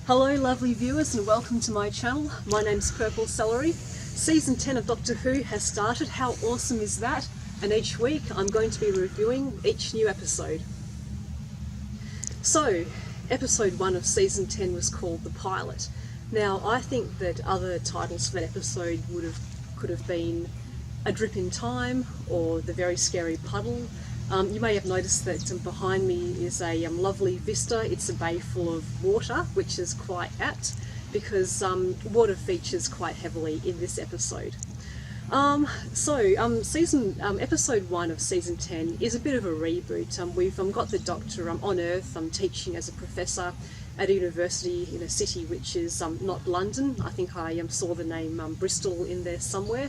Hello lovely viewers and welcome to my channel. My name's Purple Celery. Season 10 of Doctor Who has started. How awesome is that? And each week I'm going to be reviewing each new episode. So, episode 1 of season 10 was called The Pilot. Now I think that other titles for that episode could have been A Drip in Time or The Very Scary Puddle. You may have noticed that behind me is a lovely vista. It's a bay full of water, which is quite apt because water features quite heavily in this episode. Episode 1 of season 10 is a bit of a reboot. We've got the Doctor on Earth teaching as a professor at a university in a city which is not London. I think I saw the name Bristol in there somewhere.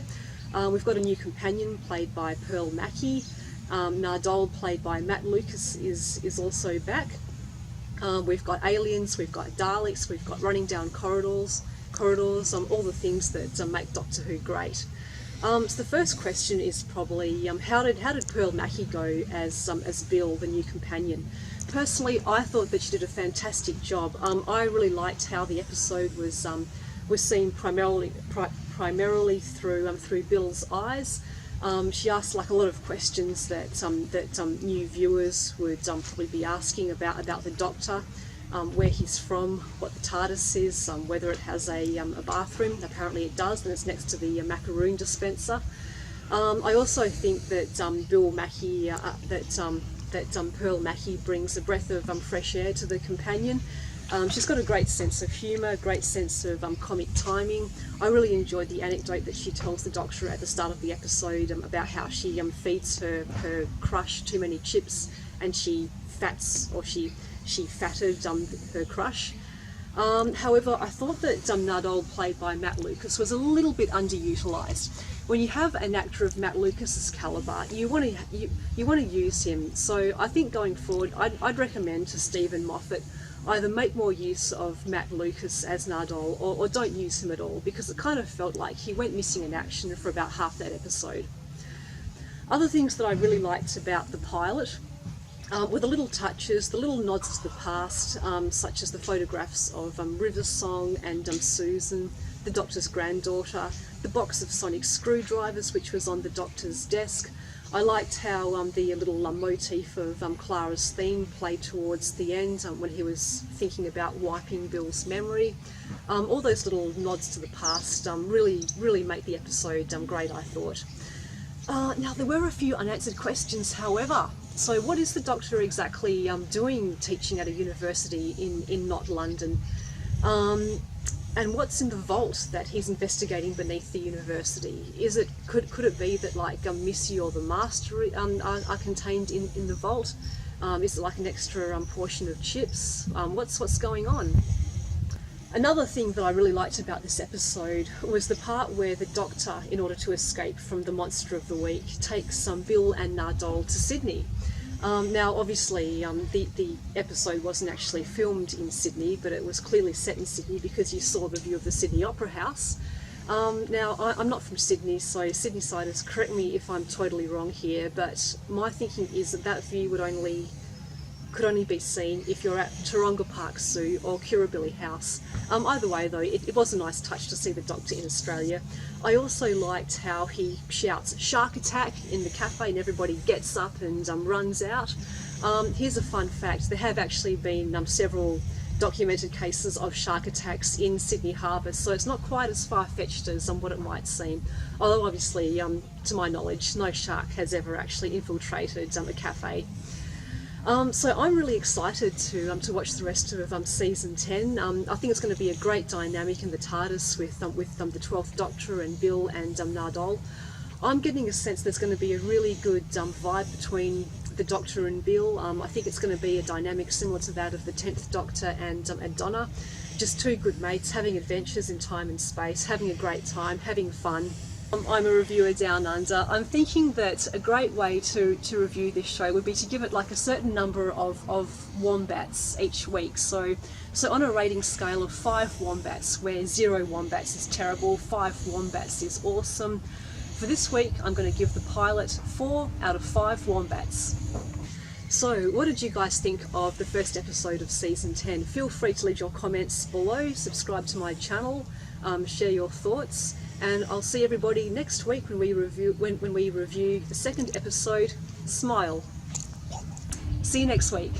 We've got a new companion played by Pearl Mackie. Nardole, played by Matt Lucas, is also back. We've got aliens, we've got Daleks, we've got running down corridors, all the things that make Doctor Who great. So the first question is probably how did Pearl Mackie go as Bill, the new companion? Personally, I thought that she did a fantastic job. I really liked how the episode was seen primarily through Bill's eyes. She asked a lot of questions that new viewers would probably be asking about the Doctor, where he's from, what the TARDIS is, whether it has a bathroom. Apparently it does, and it's next to the macaroon dispenser. I also think that Bill Mackie, Pearl Mackie brings a breath of fresh air to the companion. She's got a great sense of humour, great sense of comic timing. I really enjoyed the anecdote that she tells the Doctor at the start of the episode about how she feeds her crush too many chips and she fatted her crush. However, I thought that Nardole, played by Matt Lucas, was a little bit underutilised. When you have an actor of Matt Lucas's calibre, you want to use him. So I think going forward, I'd recommend to Stephen Moffat either make more use of Matt Lucas as Nardole or don't use him at all, because it kind of felt like he went missing in action for about half that episode. Other things that I really liked about the pilot were the little touches, the little nods to the past, such as the photographs of River's Song and Susan, the Doctor's granddaughter, the box of sonic screwdrivers which was on the Doctor's desk. I liked how the little motif of Clara's theme played towards the end when he was thinking about wiping Bill's memory. All those little nods to the past really make the episode great, I thought. Now, there were a few unanswered questions, however. So what is the Doctor exactly doing teaching at a university in not London? And what's in the vault that he's investigating beneath the university? Could it be that Missy or the Master are contained in the vault? Is it like an extra portion of chips? What's going on? Another thing that I really liked about this episode was the part where the Doctor, in order to escape from the Monster of the Week, takes Bill and Nardole to Sydney. Now obviously the episode wasn't actually filmed in Sydney, but it was clearly set in Sydney because you saw the view of the Sydney Opera House. Now I'm not from Sydney, so Sydneysiders, correct me if I'm totally wrong here, but my thinking is that view could only be seen if you're at Taronga Park Zoo or Kirribilli House. Either way though, it was a nice touch to see the Doctor in Australia. I also liked how he shouts "Shark Attack" in the cafe and everybody gets up and runs out. Here's a fun fact: there have actually been several documented cases of shark attacks in Sydney Harbour, so it's not quite as far-fetched as what it might seem. Although obviously, to my knowledge, no shark has ever actually infiltrated a cafe. So I'm really excited to watch the rest of season 10. I think it's going to be a great dynamic in the TARDIS with the 12th Doctor and Bill and Nardole. I'm getting a sense there's going to be a really good vibe between the Doctor and Bill. I think it's going to be a dynamic similar to that of the 10th Doctor and Donna. Just two good mates having adventures in time and space, having a great time, having fun. I'm a reviewer down under. I'm thinking that a great way to review this show would be to give it a certain number of wombats each week. So on a rating scale of 5 wombats, where 0 wombats is terrible, 5 wombats is awesome. For this week, I'm going to give the pilot 4 out of 5 wombats. So, what did you guys think of the first episode of season 10? Feel free to leave your comments below, subscribe to my channel, share your thoughts, and I'll see everybody next week when we review the second episode, Smile. See you next week.